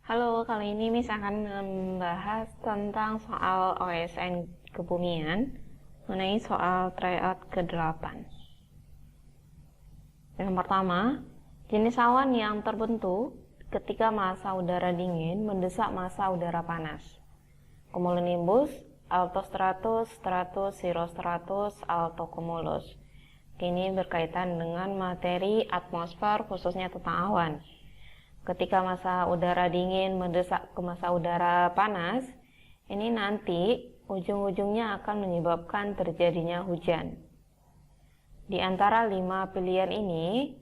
Halo, kali ini Miss akan membahas tentang soal OSN kebumian mengenai soal tryout ke-8. Yang pertama, jenis awan yang terbentuk ketika massa udara dingin mendesak massa udara panas. Cumulonimbus, altostratus, stratus, cirrostratus, altocumulus. Ini berkaitan dengan materi atmosfer, khususnya tentang awan. Ketika massa udara dingin mendesak ke massa udara panas, ini nanti ujung-ujungnya akan menyebabkan terjadinya hujan. Di antara 5 pilihan ini,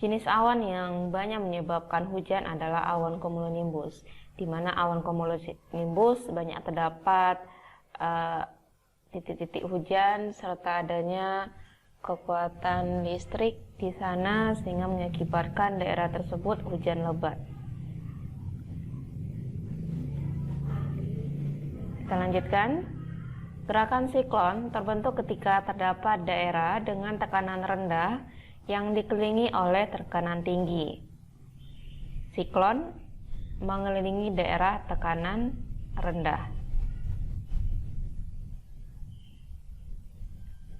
jenis awan yang banyak menyebabkan hujan adalah awan cumulonimbus, di mana awan cumulonimbus banyak terdapat titik-titik hujan serta adanya kekuatan listrik di sana sehingga mengakibatkan daerah tersebut hujan lebat. Kita lanjutkan. Gerakan siklon terbentuk ketika terdapat daerah dengan tekanan rendah yang dikelilingi oleh tekanan tinggi. Siklon mengelilingi daerah tekanan rendah.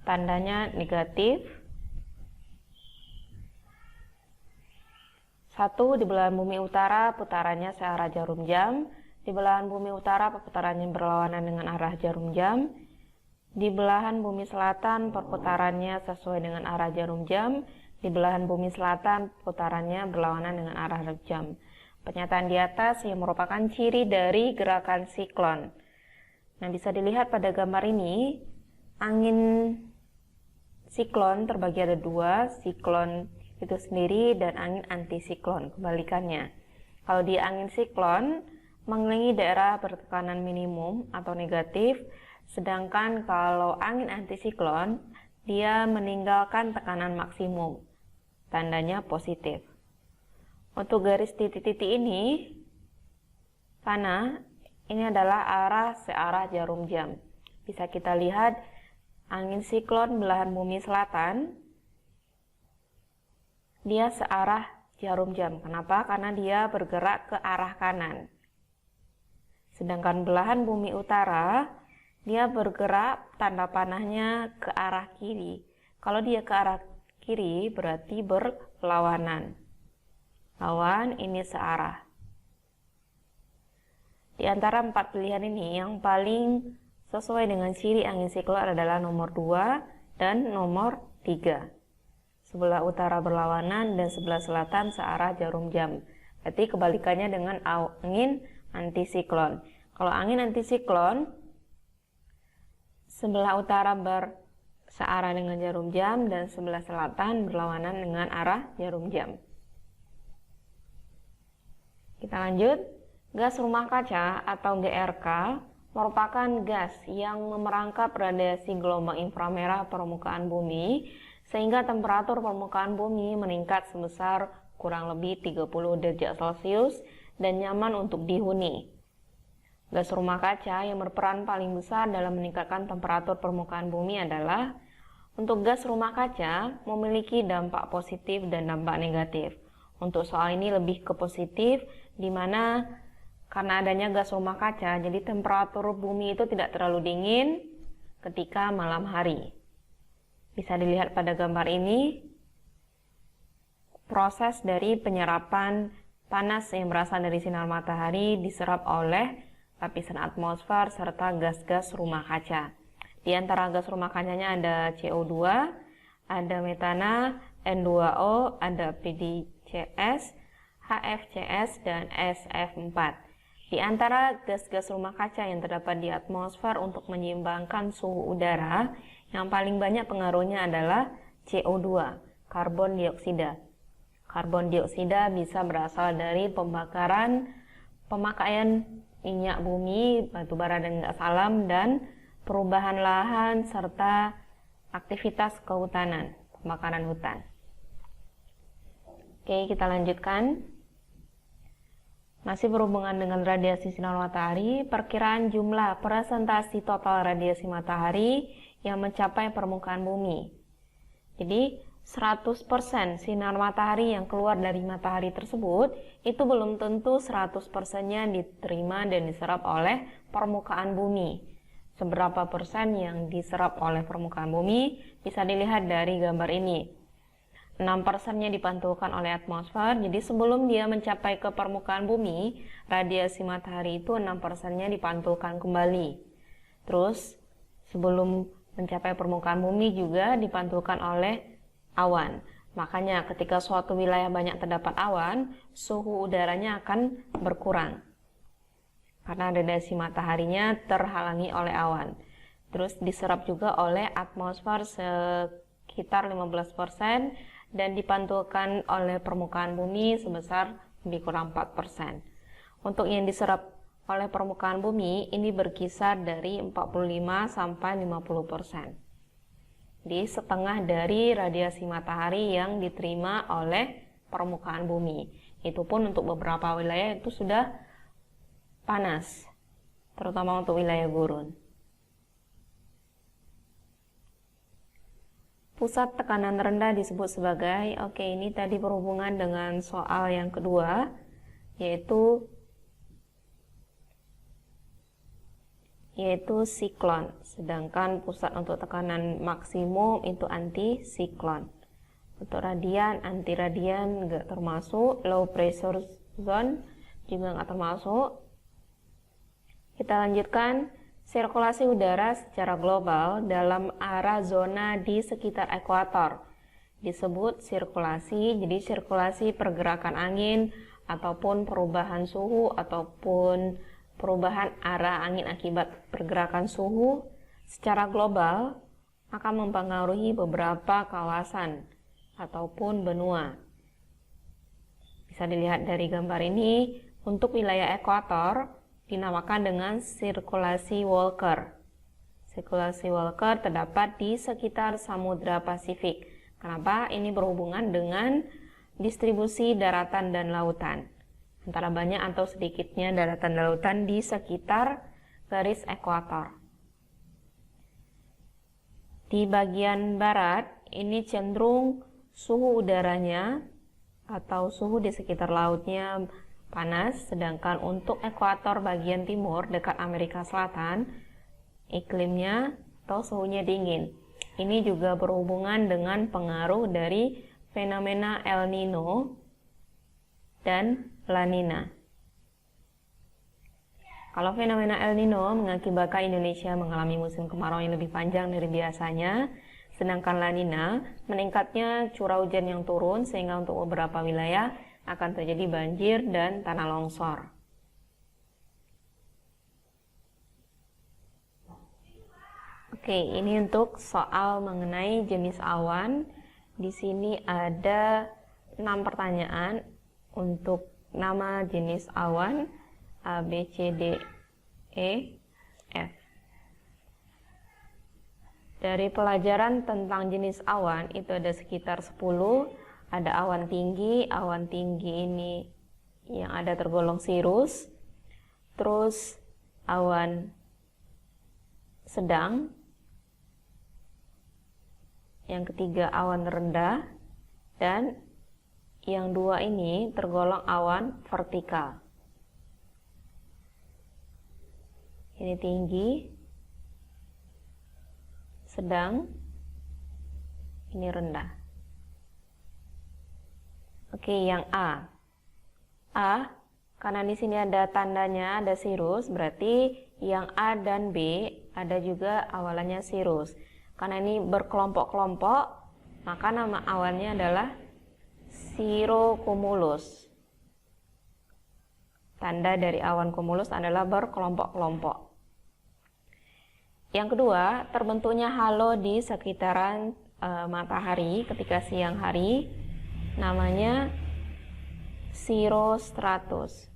Tandanya negatif. 1. Di belahan bumi utara putarannya searah jarum jam. Di belahan bumi utara perputarannya berlawanan dengan arah jarum jam. Di belahan bumi selatan perputarannya sesuai dengan arah jarum jam. Di belahan bumi selatan putarannya berlawanan dengan arah jam. Pernyataan di atas yang merupakan ciri dari gerakan siklon. Nah, bisa dilihat pada gambar ini, angin siklon terbagi ada dua, siklon itu sendiri dan angin antisiklon, kebalikannya. Kalau di angin siklon, mengelilingi daerah bertekanan minimum atau negatif, sedangkan kalau angin antisiklon, dia meninggalkan tekanan maksimum, tandanya positif. Untuk garis titik-titik ini, sana, ini adalah arah searah jarum jam. Bisa kita lihat, angin siklon belahan bumi selatan, dia searah jarum jam. Kenapa? Karena dia bergerak ke arah kanan. Sedangkan belahan bumi utara, dia bergerak tanda panahnya ke arah kiri. Kalau dia ke arah kiri, berarti berlawanan. Lawan, ini searah. Di antara 4 pilihan ini, yang paling sesuai dengan ciri angin siklon adalah nomor 2 dan nomor 3. Sebelah utara berlawanan dan sebelah selatan searah jarum jam. Berarti kebalikannya dengan angin antisiklon. Kalau angin antisiklon, sebelah utara searah dengan jarum jam dan sebelah selatan berlawanan dengan arah jarum jam. Kita lanjut. Gas rumah kaca atau GRK merupakan gas yang memerangkap radiasi gelombang inframerah permukaan bumi sehingga temperatur permukaan bumi meningkat sebesar kurang lebih 30 derajat Celcius dan nyaman untuk dihuni. Gas rumah kaca yang berperan paling besar dalam meningkatkan temperatur permukaan bumi adalah untuk gas rumah kaca memiliki dampak positif dan dampak negatif. Untuk soal ini lebih ke positif, di mana karena adanya gas rumah kaca, jadi temperatur bumi itu tidak terlalu dingin ketika malam hari. Bisa dilihat pada gambar ini, proses dari penyerapan panas yang berasal dari sinar matahari diserap oleh lapisan atmosfer serta gas-gas rumah kaca. Di antara gas rumah kacanya ada CO2, ada metana, N2O, ada PDCS, HFCS, dan SF4. Di antara gas-gas rumah kaca yang terdapat di atmosfer untuk menyeimbangkan suhu udara, yang paling banyak pengaruhnya adalah CO2, karbon dioksida. Karbon dioksida bisa berasal dari pemakaian minyak bumi, batu bara dan gas alam, dan perubahan lahan serta aktivitas kehutanan, pembakaran hutan. Oke, kita lanjutkan. Masih berhubungan dengan radiasi sinar matahari, perkiraan jumlah presentasi total radiasi matahari yang mencapai permukaan bumi. Jadi, 100% sinar matahari yang keluar dari matahari tersebut, itu belum tentu 100%-nya diterima dan diserap oleh permukaan bumi. Seberapa persen yang diserap oleh permukaan bumi bisa dilihat dari gambar ini. 6%-nya dipantulkan oleh atmosfer, jadi sebelum dia mencapai ke permukaan bumi, radiasi matahari itu 6%-nya dipantulkan kembali. Terus, sebelum mencapai permukaan bumi juga dipantulkan oleh awan. Makanya ketika suatu wilayah banyak terdapat awan, suhu udaranya akan berkurang. Karena radiasi mataharinya terhalangi oleh awan. Terus diserap juga oleh atmosfer sekitar 15% dan dipantulkan oleh permukaan bumi sebesar lebih kurang 4%. Untuk yang diserap oleh permukaan bumi ini berkisar dari 45 sampai 50%. Di setengah dari radiasi matahari yang diterima oleh permukaan bumi. Itu pun untuk beberapa wilayah itu sudah panas, terutama untuk wilayah gurun. Pusat tekanan rendah disebut sebagai, ini tadi berhubungan dengan soal yang kedua, yaitu siklon, sedangkan pusat untuk tekanan maksimum itu antisiklon. Untuk radian, anti radian nggak termasuk, low pressure zone juga nggak termasuk. Kita lanjutkan, sirkulasi udara secara global dalam arah zona di sekitar ekuator disebut sirkulasi. Jadi sirkulasi pergerakan angin ataupun perubahan suhu ataupun perubahan arah angin akibat pergerakan suhu secara global akan mempengaruhi beberapa kawasan ataupun benua. Bisa dilihat dari gambar ini, untuk wilayah ekuator dinamakan dengan sirkulasi Walker. Sirkulasi Walker terdapat di sekitar Samudra Pasifik. Kenapa? Ini berhubungan dengan distribusi daratan dan lautan. Antara banyak atau sedikitnya daratan dan lautan di sekitar garis ekuator. Di bagian barat, ini cenderung suhu udaranya atau suhu di sekitar lautnya panas, sedangkan untuk ekuator bagian timur dekat Amerika Selatan, iklimnya atau suhunya dingin. Ini juga berhubungan dengan pengaruh dari fenomena El Nino dan La Nina. Kalau fenomena El Nino mengakibatkan Indonesia mengalami musim kemarau yang lebih panjang dari biasanya, sedangkan La Nina meningkatnya curah hujan yang turun sehingga untuk beberapa wilayah akan terjadi banjir dan tanah longsor. Ini untuk soal mengenai jenis awan. Di sini ada 6 pertanyaan untuk nama jenis awan A, B, C, D, E, F. Dari pelajaran tentang jenis awan itu ada sekitar 10. Ada awan tinggi ini yang ada tergolong cirrus. Terus awan sedang. Yang ketiga awan rendah. Dan yang dua ini tergolong awan vertikal. Ini tinggi, sedang, ini rendah. Yang A. A, karena di sini ada tandanya, ada cirrus, berarti yang A dan B ada juga awalannya cirrus. Karena ini berkelompok-kelompok, maka nama awannya adalah cirrocumulus. Tanda dari awan cumulus adalah berkelompok-kelompok. Yang kedua, terbentuknya halo di sekitaran matahari ketika siang hari, namanya cirrostratus.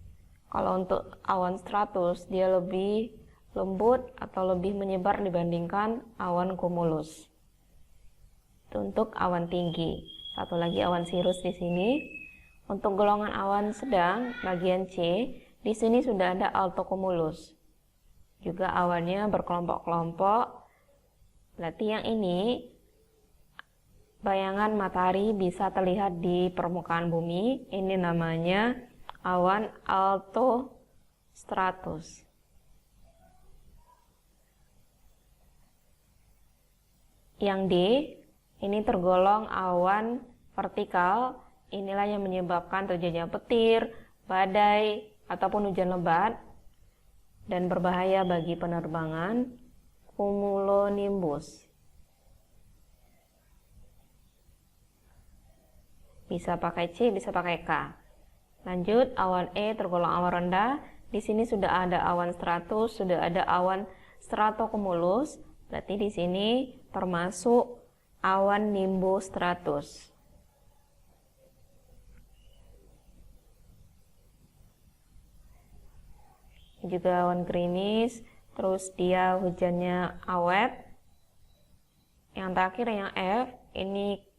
Kalau untuk awan stratus, dia lebih lembut atau lebih menyebar dibandingkan awan cumulus. Itu untuk awan tinggi. Satu lagi awan cirrus di sini. Untuk golongan awan sedang bagian C, di sini sudah ada altocumulus. Juga awannya berkelompok-kelompok. Berarti yang ini bayangan matahari bisa terlihat di permukaan bumi. Ini namanya awan altostratus. Yang D, ini tergolong awan vertikal. Inilah yang menyebabkan terjadinya petir, badai, ataupun hujan lebat dan berbahaya bagi penerbangan. Cumulonimbus. Bisa pakai C, bisa pakai K. Lanjut, awan E tergolong awan rendah. Di sini sudah ada awan stratus, sudah ada awan stratocumulus. Berarti di sini termasuk awan nimbostratus. Juga awan gerimis, terus dia hujannya awet. Yang terakhir yang F, ini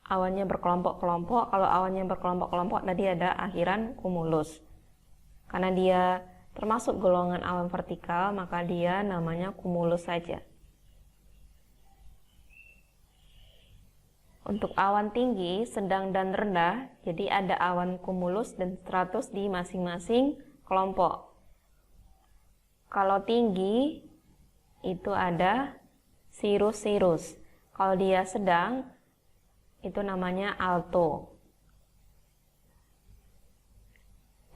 awannya berkelompok-kelompok. Kalau awannya berkelompok-kelompok tadi ada akhiran cumulus. Karena dia termasuk golongan awan vertikal, maka dia namanya cumulus saja. Untuk awan tinggi, sedang, dan rendah, jadi ada awan cumulus dan stratus di masing-masing kelompok. Kalau tinggi, itu ada cirrus. Kalau dia sedang, itu namanya alto.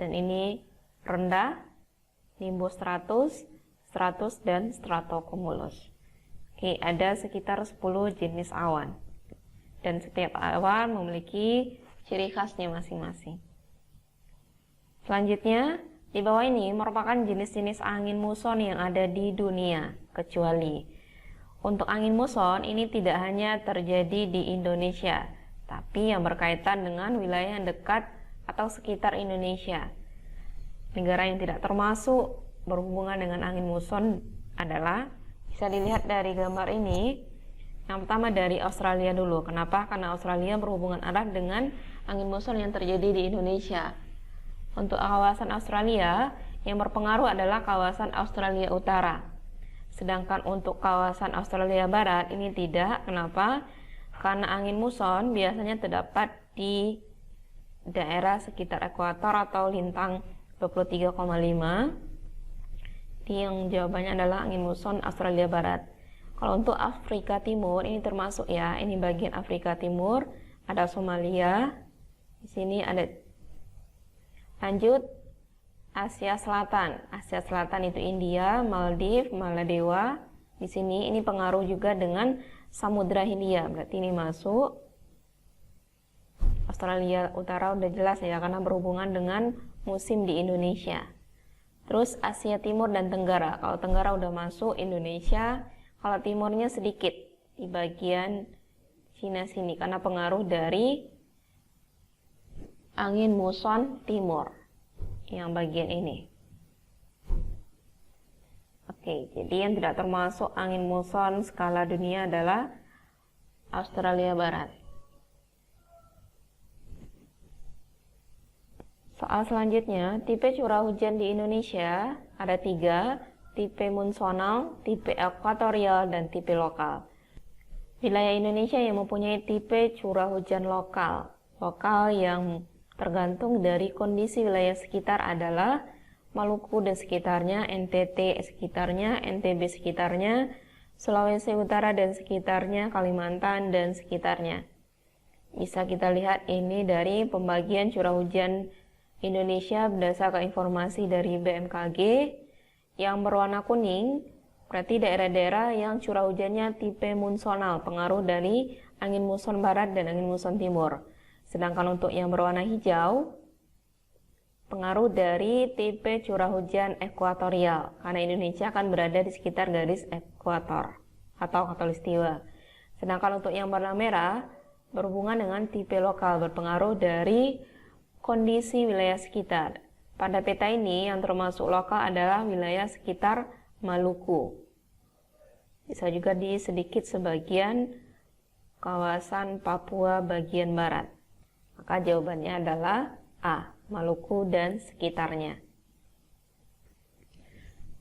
Dan ini rendah, nimbostratus, stratus, dan stratocumulus. Oke, ada sekitar 10 jenis awan. Dan setiap awan memiliki ciri khasnya masing-masing. Selanjutnya, di bawah ini merupakan jenis-jenis angin muson yang ada di dunia, kecuali untuk angin muson ini tidak hanya terjadi di Indonesia, tapi yang berkaitan dengan wilayah yang dekat atau sekitar Indonesia. Negara yang tidak termasuk berhubungan dengan angin muson adalah, bisa dilihat dari gambar ini. Yang pertama dari Australia dulu. Kenapa? Karena Australia berhubungan erat dengan angin muson yang terjadi di Indonesia. Untuk kawasan Australia, yang berpengaruh adalah kawasan Australia Utara. Sedangkan untuk kawasan Australia Barat ini tidak. Kenapa? Karena angin muson biasanya terdapat di daerah sekitar ekuator atau lintang 23,5. Yang jawabannya adalah angin muson Australia Barat. Kalau untuk Afrika Timur ini termasuk ya, ini bagian Afrika Timur, ada Somalia, di sini ada. Lanjut, Asia Selatan. Asia Selatan itu India, Maldives, Maladewa. Di sini ini pengaruh juga dengan Samudra Hindia, berarti ini masuk. Australia Utara udah jelas ya, karena berhubungan dengan musim di Indonesia. Terus Asia Timur dan Tenggara. Kalau Tenggara udah masuk Indonesia. Kalau timurnya sedikit di bagian Cina sini karena pengaruh dari angin muson timur yang bagian ini. Oke, jadi yang tidak termasuk angin muson skala dunia adalah Australia Barat. Soal selanjutnya, tipe curah hujan di Indonesia ada 3. Tipe munsonal, tipe ekuatorial, dan tipe lokal. Wilayah Indonesia yang mempunyai tipe curah hujan lokal yang tergantung dari kondisi wilayah sekitar adalah Maluku dan sekitarnya, NTT sekitarnya, NTB sekitarnya, Sulawesi Utara dan sekitarnya, Kalimantan dan sekitarnya. Bisa kita lihat ini dari pembagian curah hujan Indonesia berdasarkan informasi dari BMKG. Yang berwarna kuning berarti daerah-daerah yang curah hujannya tipe munsonal, pengaruh dari angin muson barat dan angin muson timur. Sedangkan untuk yang berwarna hijau, pengaruh dari tipe curah hujan ekuatorial, karena Indonesia akan berada di sekitar garis ekuator atau khatulistiwa. Sedangkan untuk yang berwarna merah, berhubungan dengan tipe lokal, berpengaruh dari kondisi wilayah sekitar. Pada peta ini yang termasuk lokal adalah wilayah sekitar Maluku. Bisa juga di sedikit sebagian kawasan Papua bagian barat. Maka jawabannya adalah A, Maluku dan sekitarnya.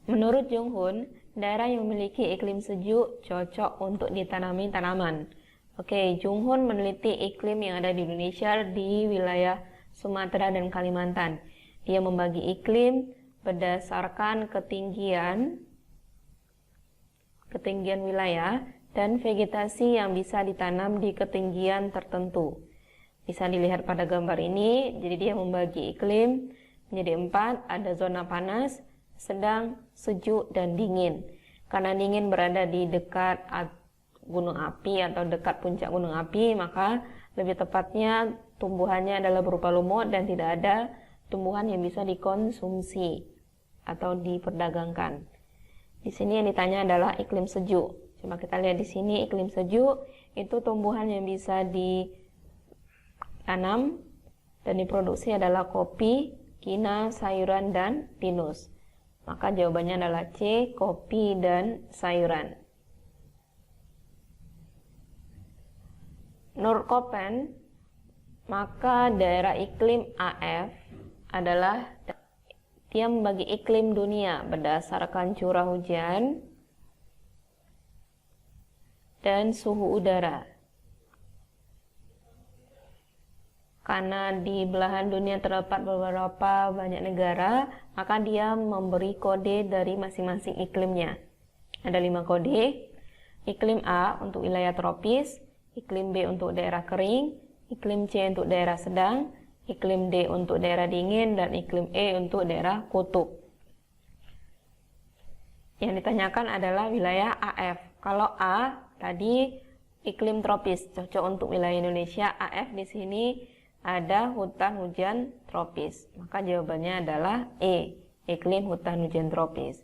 Menurut Jung Hoon, daerah yang memiliki iklim sejuk cocok untuk ditanami tanaman. Oke, Jung Hoon meneliti iklim yang ada di Indonesia di wilayah Sumatera dan Kalimantan. Dia membagi iklim berdasarkan ketinggian wilayah dan vegetasi yang bisa ditanam di ketinggian tertentu. Bisa dilihat pada gambar ini, jadi dia membagi iklim menjadi 4, ada zona panas, sedang, sejuk, dan dingin. Karena dingin berada di dekat gunung api atau dekat puncak gunung api, maka lebih tepatnya tumbuhannya adalah berupa lumut dan tidak ada tumbuhan yang bisa dikonsumsi atau diperdagangkan. Di sini yang ditanya adalah iklim sejuk. Coba kita lihat di sini, iklim sejuk itu tumbuhan yang bisa ditanam dan diproduksi adalah kopi, kina, sayuran, dan pinus. Maka jawabannya adalah C, kopi dan sayuran. Menurut Köppen, maka daerah iklim AF adalah dia membagi iklim dunia berdasarkan curah hujan dan suhu udara. Karena di belahan dunia terdapat beberapa banyak negara, maka dia memberi kode dari masing-masing iklimnya. Ada 5 kode. Iklim A untuk wilayah tropis, iklim B untuk daerah kering, iklim C untuk daerah sedang, iklim D untuk daerah dingin, dan iklim E untuk daerah kutub. Yang ditanyakan adalah wilayah AF. Kalau A tadi iklim tropis, cocok untuk wilayah Indonesia. AF di sini ada hutan hujan tropis. Maka jawabannya adalah E, iklim hutan hujan tropis.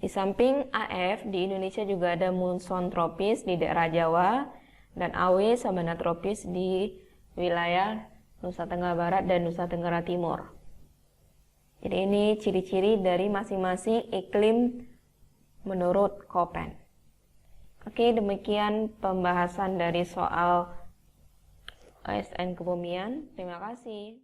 Di samping AF, di Indonesia juga ada monsoon tropis di daerah Jawa dan AW sabana tropis di wilayah Nusa Tenggara Barat dan Nusa Tenggara Timur. Jadi ini ciri-ciri dari masing-masing iklim menurut Köppen. Oke, demikian pembahasan dari soal ASN kebumian. Terima kasih.